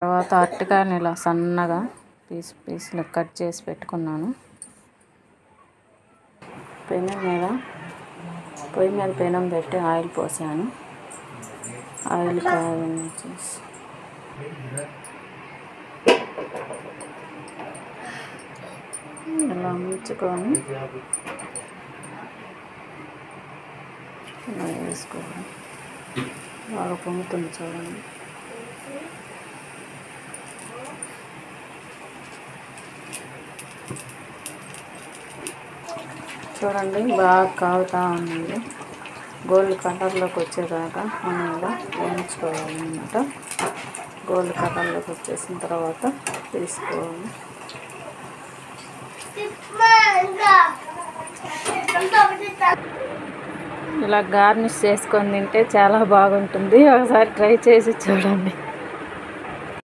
తర్వాత అరటికాయని ఇలా సన్నగా పీసులు కట్ చేసి పెట్టుకున్నాను. పొయ్యి మీద పెనం పెట్టి ఆయిల్ పోసాను. ఆయిల్ కాగనిచ్చేసి ఇలా ముంచుకొని ఇలా వేసుకోవాలి. బాగా పొంగుతుంది చూడండి. చూడండి బాగా కాగుతూ ఉంది. గోల్డ్ కలర్లోకి వచ్చేదాకా మనం ఇలా వేయించుకోవాలన్నమాట. గోల్డ్ కలర్లోకి వచ్చేసిన తర్వాత తీసుకోవాలి. ఇలా గార్నిష్ చేసుకొని తింటే చాలా బాగుంటుంది. ఒకసారి ట్రై చేసి చూడండి.